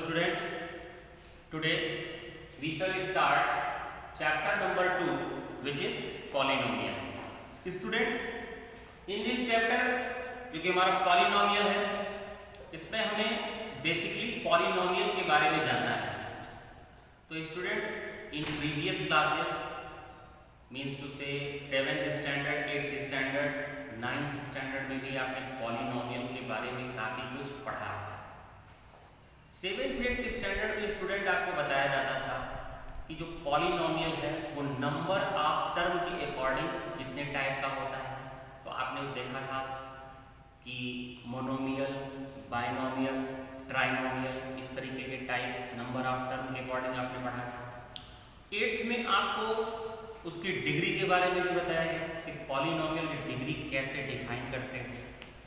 student, today we shall start chapter number 2 which is polynomial. Student, in this chapter जो कि हमारा polynomial है, इसमें हमें basically polynomial के बारे में जानना है. तो student, in previous classes means to say 7th standard, 8th standard, 9th standard में भी आपने polynomial के बारे में काफी कुछ पढ़ा है. 7th 8th स्टैंडर्ड में स्टूडेंट आपको बताया जाता था कि जो पॉलिनोमियल है वो नंबर ऑफ टर्म के अकॉर्डिंग कितने टाइप का होता है. तो आपने देखा था कि मोनोमियल, बाइनोमियल, ट्राइनोमियल, इस तरीके के टाइप नंबर ऑफ टर्म के अकॉर्डिंग आपने पढ़ा था. 8th में आपको उसकी डिग्री के बारे में भी बताया गया कि पॉलिनोमियल की डिग्री कैसे डिफाइन करते हैं,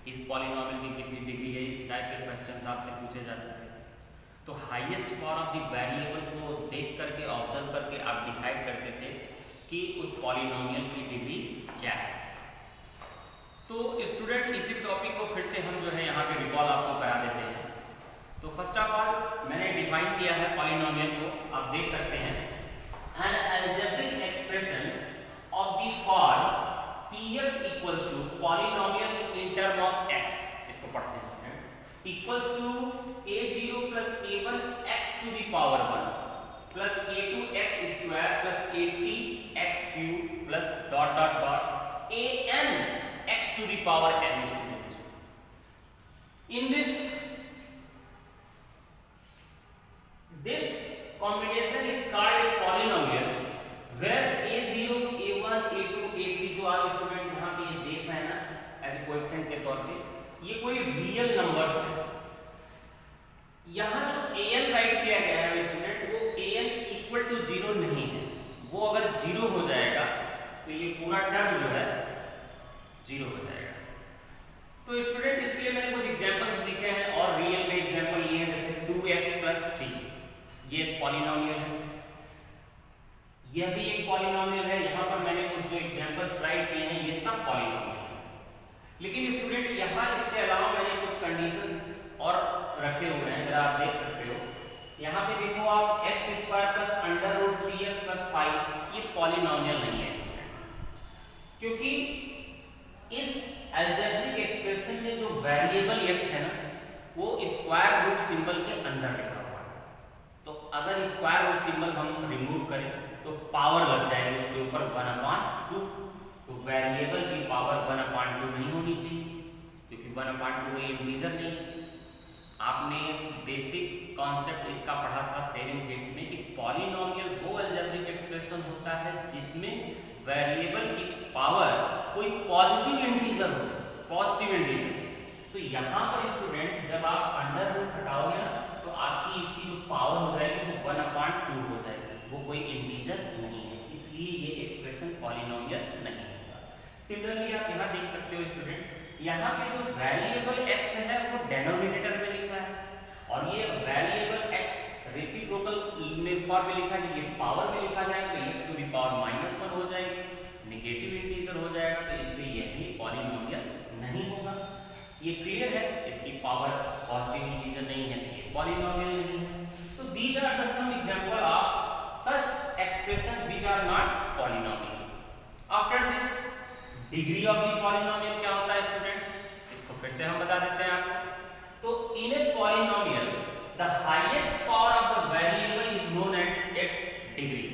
इस पॉलिनोमियल की कितनी डिग्री है, इस टाइप के क्वेश्चन आपसे पूछे जाते थे. तो highest power of the variable को देख करके, ऑब्जर्व करके आप डिसाइड करते थे कि उस पॉलिनोमियल की डिग्री क्या है. तो स्टूडेंट, इसी टॉपिक को फिर से हम जो है यहाँ पे रिकॉल आपको करा देते हैं. तो फर्स्ट ऑफ ऑल मैंने डिफाइन किया है पॉलिनोमियल को, आप देख सकते हैं, an algebraic expression of the form px equals to polynomial in term of x. इसको पढ़ते हैं, equals to a0 plus a1 x to the power 1 plus a2 x square plus a3 x cube plus dot dot dot an x to the power n student. In this combination is called a polynomial where a0 a1 a2 a3 जो आप student यहाँ पे ये देख रहे हैं ना as coefficient के तौर पे, ये कोई रियल नंबर्स है. यहाँ जो an राइट किया गया है स्टूडेंट, वो an इक्वल टू 0 नहीं है. वो अगर 0 हो जाएगा तो ये पूरा टर्म जो है 0 हो जाएगा. तो स्टूडेंट, इसके लिए मैंने कुछ एग्जांपल्स लिखे हैं और रियल में एग्जांपल ये है, जैसे 2x + 3, ये एक पॉलिनोमियल है, यह भी एक पॉलिनोमियल है. यहाँ पर मैंने कुछ जो एग्जांपल्स राइट किए हैं ये सब पॉलिनोमियल है. लेकिन स्टूडेंट, यहाँ इसके अलावा मैंने कुछ कंडीशंस और रखे हुए हैं, जरा आप देख सकते हो. यहाँ पे देखो आप x² + √3x + 5, ये पॉलिनोमियल नहीं है स्टूडेंट, क्योंकि इस अलजेब्रिक एक्सप्रेशन में जो वेरिएबल x है ना, वो स्क्वायर रूट सिंबल के अंदर लिखा हुआ है. तो अगर स्क्वायर रूट सिंबल हम रिमूव करें तो पावर लग जाएगी उसके ऊपर 1/2. तो वेरिएबल की पावर 1/2 नहीं होनी चाहिए, क्योंकि 1/2 ये इंटीजर नहीं. आपने बेसिक कॉन्सेप्ट इसका पढ़ा था 7th 8th में कि पॉलिनोमियल वो अलजेब्रिक एक्सप्रेशन होता है जिसमें वेरिएबल की पावर कोई पॉजिटिव इंटीजर हो, पॉजिटिव इंटीजर. तो यहाँ पर स्टूडेंट जब आप अंडर रूट हटाओगे ना, तो आपकी इसकी जो पावर हो जाएगी वो 1/2 हो जाएगी, वो कोई इंटीजर नहीं है, इसलिए ये एक्सप्रेशन पॉलिनोमियल नहीं होगा. सिमिलरली आप यहाँ देख सकते हो स्टूडेंट, यहाँ पे जो वेरिएबल x है वो डिनोमिनेटर में लिखा है, और ये वेरिएबल x रेसिप्रोकल में फॉर्म में लिखा है. जब ये पावर में लिखा जाएगा तो x टू द पावर -1 हो जाएगी, नेगेटिव इंटीजर हो जाएगा, तो इसलिए यह भी पॉलिनोमियल नहीं होगा. ये क्लियर है, इसकी पावर पॉजिटिव इंटीजर नहीं है, ये पॉलिनोमियल नहीं है. तो these are the some example of such expression which are not polynomial. After this, degree of the polynomial क्या होता है स्टूडेंट, इसको फिर से हम बता देते हैं आपको. तो in a polynomial the highest power of the variable is known as its degree.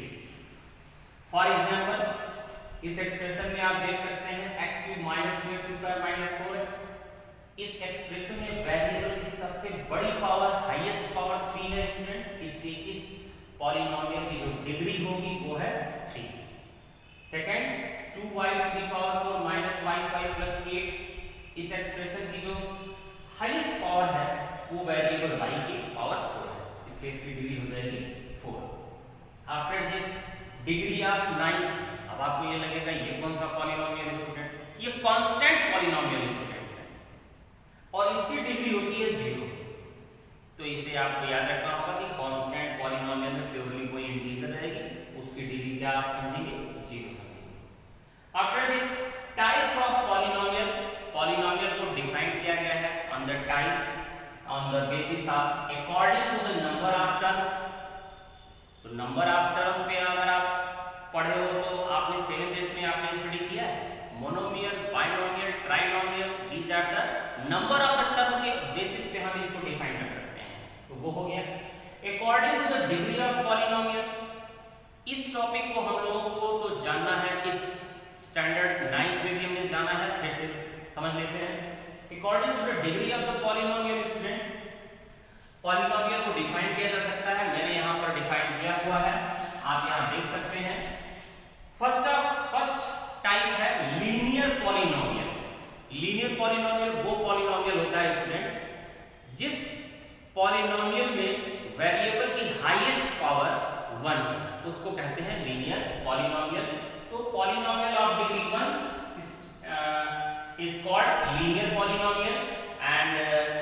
For example, इस एक्सप्रेशन में आप देख सकते हैं x³ - 2x² - 4. इस एक्सप्रेशन में वेरिएबल की सबसे बड़ी पावर, हाईएस्ट पावर 3 है स्टूडेंट, इसलिए इस पॉलिनोमियल की जो डिग्री होगी वो है 3. Second, 2y to the power 4 minus y5 plus 8, इस एक्सप्रेशन की जो हाईएस्ट पावर है वो वेरिएबल y की पावर 4 है, इसलिए इसकी डिग्री हो जाएगी 4. After this, degree of 9. अब आपको ये लगेगा ये कौन सा पॉलिनोमियल है स्टूडेंट, ये कांस्टेंट पॉलिनोमियल स्टूडेंट है, और इसकी डिग्री होती है 0. तो इसे आपको याद रखना होगा कि कांस्टेंट पॉलिनोमियल में प्योरली कोई इंटीजर रहेगी, उसकी डिग्री क्या आप समझेंगे, 0. After this, types of polynomial, polynomial को डिफाइन किया गया है on the types, on the basis of according to the number of terms। तो नंबर ऑफ टर्म पे अगर आप पढ़े हो तो आपने 7th 8th में आपने स्टडी किया है, monomial, binomial, trinomial, these are the number of the term के बेसिस पे हम इसको डिफाइन कर सकते हैं। तो वो हो गया according to the degree of polynomial. इस टॉपिक को हम लोगों को तो जानना है, इस स्टैंडर्ड 9th में भी हमने जाना है, फिर से समझ लेते हैं। According to the degree of the polynomial student, polynomial को डिफाइन किया जा सकता है, मैंने यहाँ पर डिफाइन किया हुआ है, आप यहाँ देख सकते हैं। फर्स्ट टाइप है लीनियर पॉलिनोमियल। लीनियर पॉलिनोमियल वो पॉलिनोमियल होता है स्टूडेंट जिस पॉलिनोमियल में वेरिएबल की हाईएस्ट पावर 1, उसको कहते हैं लीनियर पॉलिनोमियल। तो polynomial of degree 1 is called linear polynomial and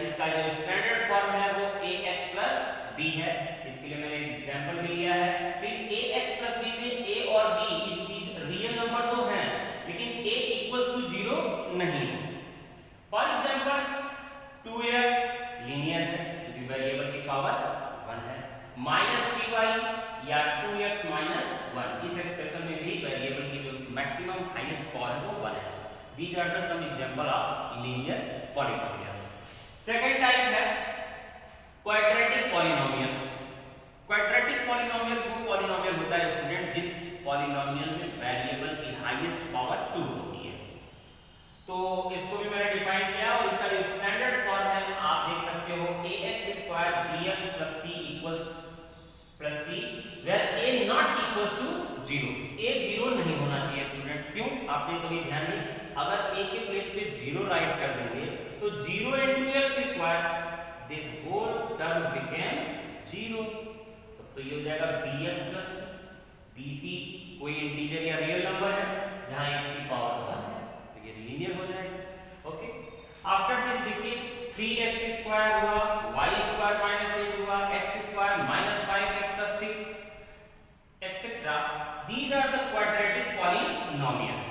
इसका जो स्टैंडर्ड फॉर्म है वो ax + b है। इसके लिए मैंने एक एग्जांपल भी लिया है। फिर ax + b में a और b ये चीज रियल नंबर तो हैं, लेकिन a = 0 नहीं है। फॉर एग्जांपल 2x लीनियर है क्योंकि वेरिएबल की पावर 1 है, -3y या 2x - 1, इस एक्सप्रेशन में भी वेरिएबल की जो मैक्सिमम हाईएस्ट पावर है वो 1 है। These are the some example of linear polynomial. Second type है quadratic polynomial। Quadratic polynomial वो polynomial होता है स्टूडेंट जिस polynomial में वेरिएबल की हाईएस्ट पावर 2 होती है। तो इसको भी मैंने डिफाइन किया और इसका जो स्टैंडर्ड फॉर्म है आप देख सकते हो ax² bx + c + c where a not equals to 0। a 0 नहीं होना चाहिए स्टूडेंट। क्यों? आपने कभी ध्यान नहीं, अगर a के प्लेस पे 0 राइट कर देंगे तो 0 × x², this whole term became 0। तो ये हो जाएगा bx + bc, कोई इंटीजर या रियल नंबर है जहां x की पावर 1 है, तो ये लीनियर हो जाएगा। ओके, आफ्टर दिस देखिए 3x² हुआ, y² - 8 हुआ, x² - 5x + 6 etc. These are the quadratic polynomials.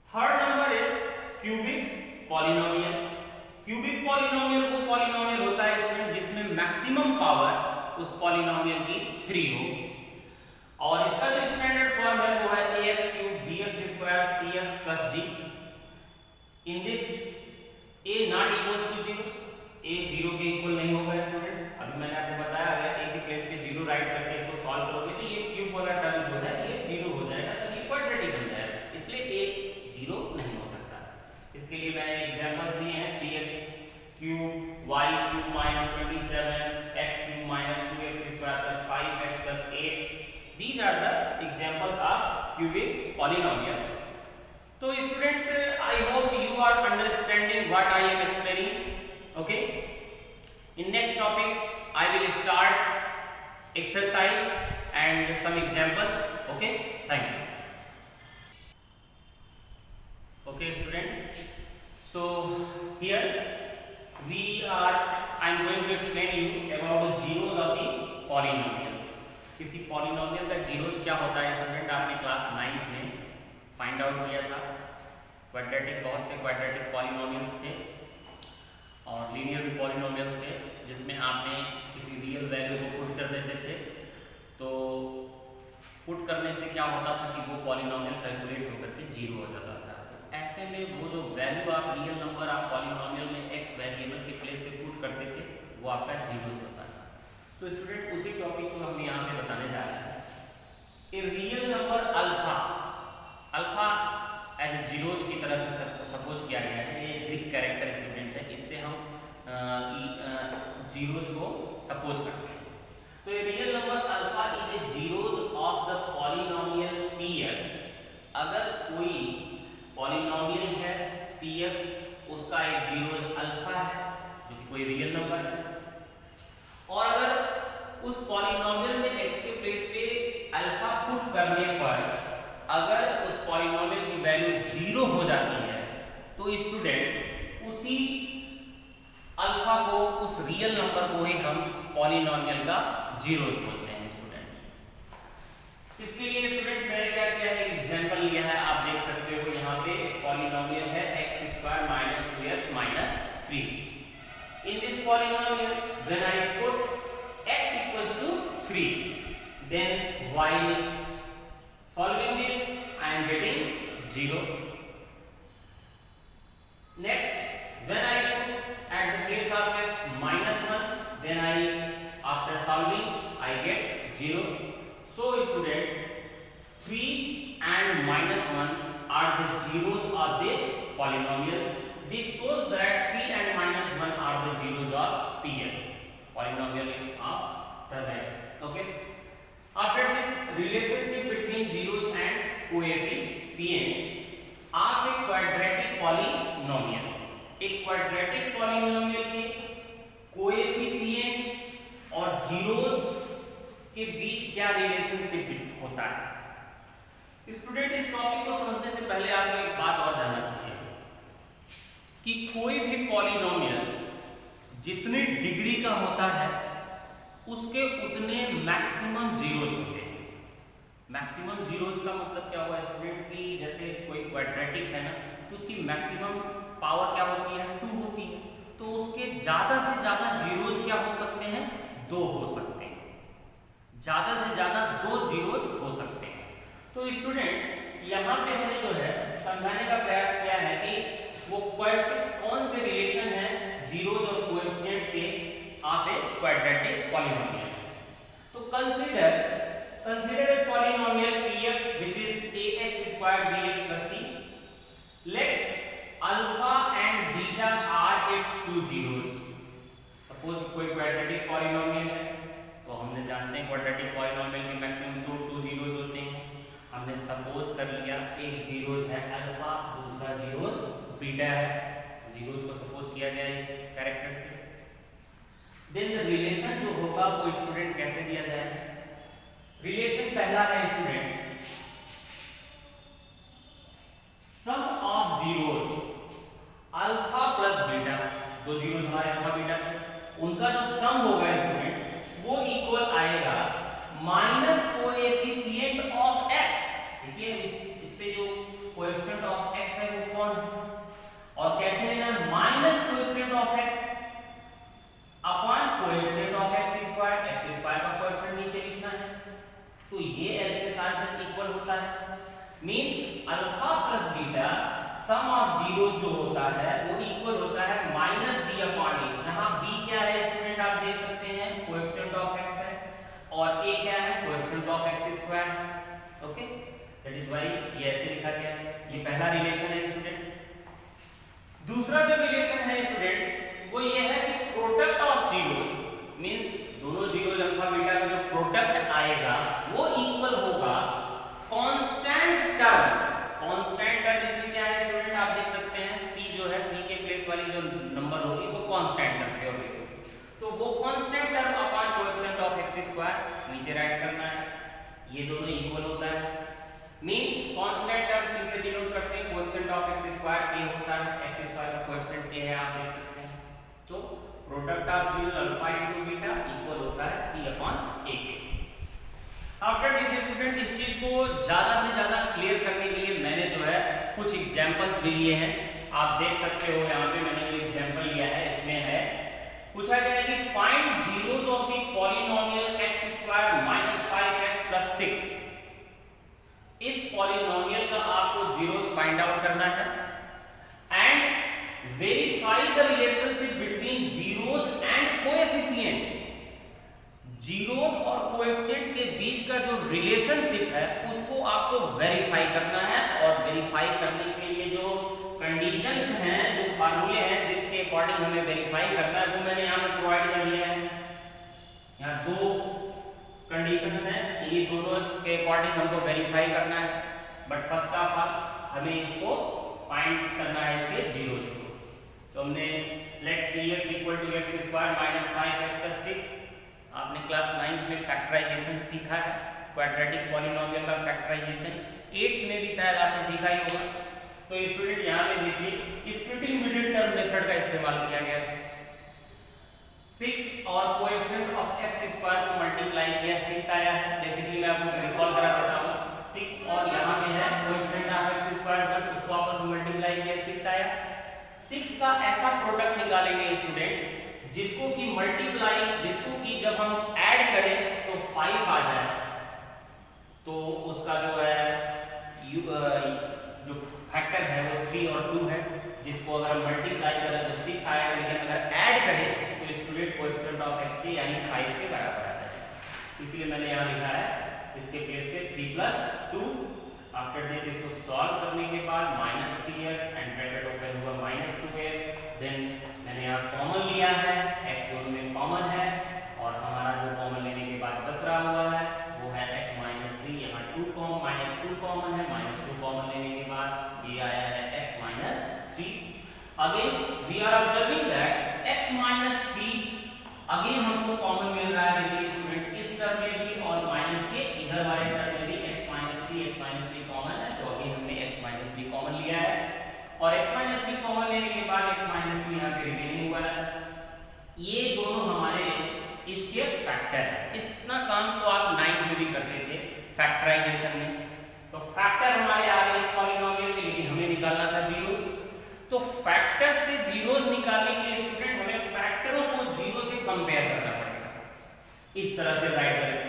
Third number is cubic polynomial। Cubic polynomial वो पॉलिनोमियल होता है स्टूडेंट जिसमें मैक्सिमम पावर उस पॉलिनोमियल की 3 हो और इसका जो स्टैंडर्ड फॉर्म है वो है ax³ bx² cx + d। In this a not equals to 0, a 0 के इक्वल नहीं होगा स्टूडेंट। अभी मैंने आपको बताया अगर a के प्लेस पे 0 राइट करके इसको सॉल्व करोगे तो ये क्यूब वाला टर्म जो है ये 0 हो जाएगा, तो ये क्वाड्रेटिक बन जाएगा, इसलिए a 0 नहीं हो सकता। इसके लिए मैंने एग्जांपल्स दिए हैं 3x³ y³ - 27 x³ - 2x² + 5x + 8। These are the examples of cubic polynomial। तो student I hope you are understanding what I am explaining. Okay, in next topic I will start exercise and some examples. Okay, thank you. Okay student, so here I am going to explain you about the zeros of the polynomial। किसी polynomial का zeros क्या होता है student आपने class 9th में find out किया था। Quadratic, बहुत से क्वाड्रेटिक पॉलिनोमियल्स थे और लीनियर भी पॉलिनोमियल्स थे जिसमें आपने किसी रियल वैल्यू को पुट कर देते थे, तो पुट करने से क्या होता था कि वो पॉलिनोमियल कैलकुलेट होकर के 0 हो जाता था। ऐसे में वो जो वैल्यू आप रियल नंबर आप पॉलिनोमियल में x वेरिएबल के प्लेस पे पुट करते थे वो आपका 0 होता है। तो स्टूडेंट उसी टॉपिक को हम यहाँ पे बताने जा रहे हैं। A real number alpha as a zeros की तरह से सपोज किया गया है, ये ग्रीक कैरेक्टर स्टूडेंट है, इससे हम जीरोस को सपोज करते हैं। तो ए real number alpha is a zeros of the polynomial px। अगर कोई पॉलिनोमियल है px, उसका एक जीरो अल्फा है जो कि कोई रियल नंबर है, और अगर उस पॉलिनोमियल में x के प्लेस पे अल्फा पुट करने पर अगर उस पॉलिनोमियल की वैल्यू 0 हो जाती है तो स्टूडेंट उसी अल्फा को, उस रियल नंबर को ही हम पॉलिनोमियल का जीरोस बोलते हैं स्टूडेंट। इसके लिए स्टूडेंट मैंने क्या किया है, एग्जांपल लिया है, आप देख सकते हो यहाँ पे पॉलिनोमियल है x² - 2x - 3। In this polynomial when I put x equals to 3, then while solving this I am getting 0. Next, when I put at the place of x minus 1, then after solving I get 0. So student, 3 and minus 1 are the zeros of this polynomial. This shows that 3 and minus 1 are the zeros of px, polynomial of term x. Okay. After this relationship between zeros and coefficients of a quadratic polynomial, एक quadratic polynomial के coefficients और zeros के बीच क्या relationship होता है। Student, इस topic को समझने से पहले आपको एक बात और जानना चाहिए कि कोई भी पॉलिनोमियल जितनी डिग्री का होता है उसके उतने मैक्सिमम जीरोज होते हैं। मैक्सिमम जीरोज का मतलब क्या हुआ स्टूडेंट की जैसे कोई क्वाड्रेटिक है ना, तो उसकी मैक्सिमम पावर क्या होती है 2 होती है, तो उसके ज्यादा से ज्यादा जीरोज क्या हो सकते हैं 2 हो सकते हैं, ज्यादा से ज्यादा 2 जीरोज हो सकते हैं। तो स्टूडेंट यहाँ पे हमने जो है समझाने का प्रयास किया है कि वो कौन से रिलेशन है जीरोज और कोएफिशिएंट के ऑफ ए क्वाड्रेटिक पॉलिनोमियल। तो consider a polynomial px which is ax square bx plus c. Let alpha and beta are its two zeros. Suppose कोई क्वाड्रेटिक पॉलिनोमियल है, तो हमने जानते हैं क्वाड्रेटिक पॉलिनोमियल के मैक्सिमम 2 जीरोज होते हैं। हमने सपोज कर लिया एक जीरोज है अल्फा, दूसरा जीरोज बीटा है, जीरोज को सपोज किया गया इस कैरेक्टर से। देन द रिलेशन जो होगा वो स्टूडेंट कैसे दिया जाए। रिलेशन पहला है student sum of zeros alpha plus beta, 2 zeros हमारे अल्फा बीटा थे, उनका जो सम होगा स्टूडेंट वो इक्वल आएगा माइनस कोएफिशिएंट ऑफ x। देखिए इस पे जो कोएफिशिएंट ऑफ x है वो कौन है और कैसे लेना, minus coefficient of x upon coefficient of x square का कोएफिशिएंट नीचे लिखना है। तो ये LHS जस्ट इक्वल होता है, means alpha plus beta some of zero जो होता है वो इक्वल होता है माइनस b अपॉन a, जहां b क्या है स्टूडेंट आप देख सकते हैं कोएफिशिएंट ऑफ x है और a क्या है coefficient of x square. Okay, that is why ये ऐसे लिखा गया है। ये पहला रिलेशन है स्टूडेंट। दूसरा जो रिलेशन है स्टूडेंट वो ये है कि प्रोडक्ट ऑफ जीरोस, मींस दोनों जीरोस अल्फा बीटा का जो प्रोडक्ट आएगा वो इक्वल होगा कांस्टेंट टर्म। कांस्टेंट टर्म इसमें क्या है स्टूडेंट आप देख सकते हैं c जो है, c के प्लेस वाली जो नंबर होगी वो कांस्टेंट टर्म पे होगी, तो वो constant term upon coefficient of x square नीचे राइट करना है। ये दोनों इक्वल होता है, मींस कांस्टेंट टर्म c से डिनोट करते हैं, coefficient of x square a होता है, x स्क्वायर का कोएफिशिएंट a है आप देख सकते हैं। तो product of zero alpha into beta equal होता है c अपॉन a के। आफ्टर दिस स्टूडेंट इस चीज को ज्यादा से ज्यादा क्लियर करने के लिए मैंने जो है कुछ एग्जांपल्स भी लिए हैं। आप देख सकते हो यहाँ पे मैंने जो एग्जांपल लिया है इसमें है पूछा गया है कि find zeros of the polynomial x square minus 5x plus 6। इस पॉलिनोमियल का आपको जीरोस फाइंड आउट करना है and verify the relationship between zeros and coefficient. Zeros और कोएफिशिएंट के बीच का जो रिलेशनशिप है उसको आपको वेरीफाई करना है और वेरीफाई करने के लिए जो कंडीशंस हैं, जो फार्मूले हैं जिसके अकॉर्डिंग हमें वेरीफाई करना है वो मैंने यहाँ पे प्रोवाइड कर दिया है। यहाँ 2 कंडीशंस हैं, ये दोनों के अकॉर्डिंग हमको वेरीफाई करना है, बट फर्स्ट ऑफ ऑल हमें इसको फाइंड करना है इसके जीरोस को। तो हमने let px equal to x square minus 5x plus 6। आपने क्लास 9th में फैक्टराइजेशन सीखा है, क्वाड्रेटिक पॉलिनोमियल का फैक्टराइजेशन 8th में भी शायद आपने सीखा ही होगा। तो स्टूडेंट यहाँ पे देखिए स्प्लिटिंग मिडिल टर्म मेथड का इस्तेमाल किया गया है। 6 और कोएफिशिएंट ऑफ x स्क्वायर को मल्टीप्लाई किया 6 आया है। बेसिकली मैं आपको रिकॉल करा देता हूँ, 6 और यहाँ पे है कोएफिशिएंट ऑफ x स्क्वायर पर, उसको आपस में मल्टीप्लाई किया 6 आया। 6 का ऐसा प्रोडक्ट निकालेंगे स्टूडेंट जिसको कि मल्टीप्लाई, जिसको कि जब हम ऐड करें तो 5 आ जाए, तो उसका जो है जो फैक्टर है वो 3 और 2 है, जिसको अगर हम मल्टीप्लाई करें तो 6 आएगा, लेकिन अगर ऐड करें तो स्टूडेंट कोएफिशिएंट ऑफ x के यानी 5 के बराबर आता है। इसलिए मैंने यहाँ लिखा है इसके प्लेस पे 3 + 2। आफ्टर दिस इसको सॉल्व करने के बाद -3x एंड ब्रैकेट ओपन हुआ -2x। देन मैंने यहाँ कॉमन लिया है, x दोनों में कॉमन है, और हमारा जो कॉमन लेने के बाद बच रहा हुआ है वो है x - 3। यहाँ -2 कॉमन है, -2 कॉमन लेने के बाद ये आया है x - 3। Again we are observing that x - 3 again हमको कॉमन मिल रहा है। देखिए स्टूडेंट इस टर्म में भी और माइनस के इधर वाले टर्म में भी x - 3 कॉमन है, तो अगेन हमने x - 3 कॉमन लिया है, और x - 3 कॉमन लेने के बाद x - 2 यहाँ पे रिमेनिंग हुआ है। ये दोनों हमारे इसके फैक्टर है। इतना काम तो आप 9th में भी करते थे फैक्टराइजेशन में। तो फैक्टर हमारे आ गए इस पॉलिनोमियल के, लेकिन हमें निकालना था जीरोस। तो फैक्टर से जीरोस निकालने के लिए स्टूडेंट हमें फैक्टरों को जीरो से कंपेयर करना पड़ेगा। इस तरह से राइट करें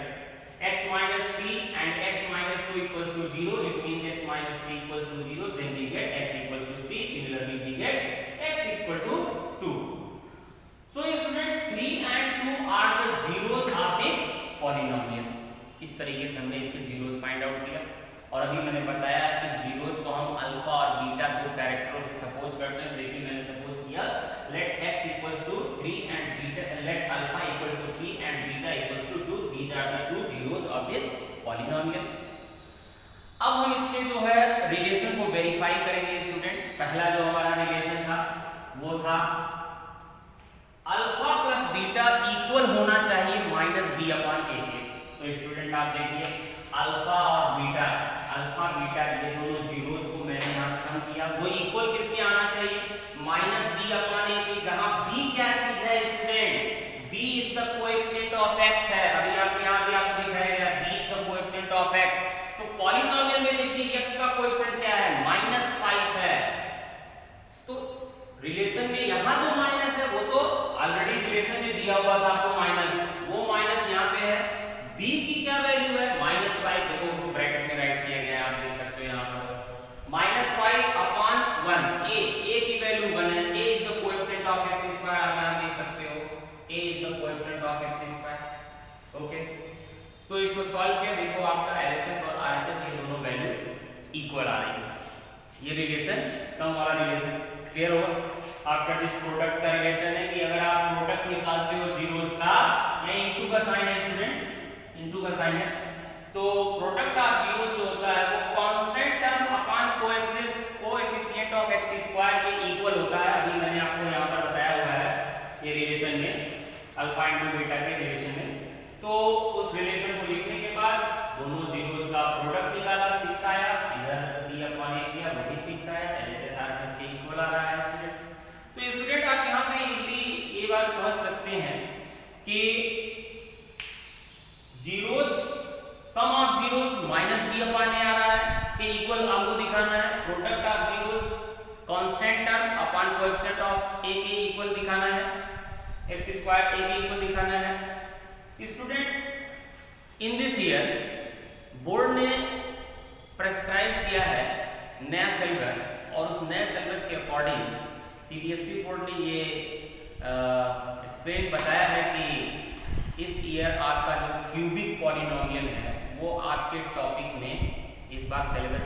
x - 3 and x - 2 equals to 0, it means x - 3 equals to 0, then we get x equals to 3, similarly we get x equal to 2. So student 3 and 2 are the zeros of this polynomial. इस तरीके से हमने इसके zeros find out किया, और अभी मैंने बताया कि जीरोस को हम अल्फा और बीटा दो कैरेक्टरों से सपोज करते हैं। देखिए मैंने सपोज किया let x equals to 3 and beta, let alpha equal to 3 and beta equals to 2. These are the two zeros of this polynomial. अब हम इसके जो है रिलेशन को वेरीफाई करेंगे स्टूडेंट। पहला जो हमारा रिलेशन था वो था अल्फा प्लस बीटा इक्वल होना चाहिए -b/a के। तो स्टूडेंट आप देखिए अल्फा और बीटा, अल्फा बीटा ये दोनों जीरोस को मैंने यहाँ सम किया, वो इक्वल किसके आना चाहिए -b/a के, जहां b क्या चीज है student, b is the coefficient of x है। अभी आप यहाँ भी आपको दिखाया गया b is the coefficient of x। तो पॉलिनोमियल में देखिए x का कोएफिशिएंट क्या है -5 है, तो रिलेशन में यहाँ जो माइनस है वो तो ऑलरेडी रिलेशन में दिया हुआ था आपको माइनस, वो माइनस यहाँ पे है। b की क्या वैल्यू है -5, देखो उसको ब्रैकेट में राइट किया गया है, आप देख सकते हो यहाँ पर -5/1, a की वैल्यू 1 है, a is the coefficient of x², आप देख सकते हो a is the coefficient of x²। Okay, तो इसको सॉल्व किया, देखो आपका LHS और RHS ये दोनों वैल्यू इक्वल आ रही है। ये रिलेशन सम वाला रिलेशन क्लियर हो। आफ्टर दिस प्रोडक्ट का रिलेशन है कि अगर आप प्रोडक्ट निकालते हो जीरोस का, ये इनटू का साइन है स्टूडेंट, इनटू का साइन है, तो प्रोडक्ट ऑफ जीरो जो होता है वो constant term upon coefficient of x² के इक्वल होता है। अभी मैंने आपको यहाँ पर बताया हुआ है ये रिलेशन में, अल्फा इनटू बीटा के रिलेशन में। तो उस रिलेशन को लिखने के बाद दोनों जीरोस का प्रोडक्ट निकाला, 6 आया, इधर c/a किया, वो भी 6 आया, LHS RHS के इक्वल आ रहा है स्टूडेंट। तो स्टूडेंट आप यहाँ पे इजीली ये बात समझ सकते हैं कि zeros sum of zeros -b/a आ रहा है कि इक्वल आपको दिखाना है, product of zeros constant term upon coefficient of a के इक्वल दिखाना है, x² a के इक्वल दिखाना है। Student in this year board ने प्रेस्क्राइब किया है नया सिलेबस, और उस नए सिलेबस के अकॉर्डिंग CBSE बोर्ड ने ये एक्सप्लेन बताया है कि इस ईयर आपका जो क्यूबिक पॉलिनोमियल है वो आपके टॉपिक में इस बार सिलेबस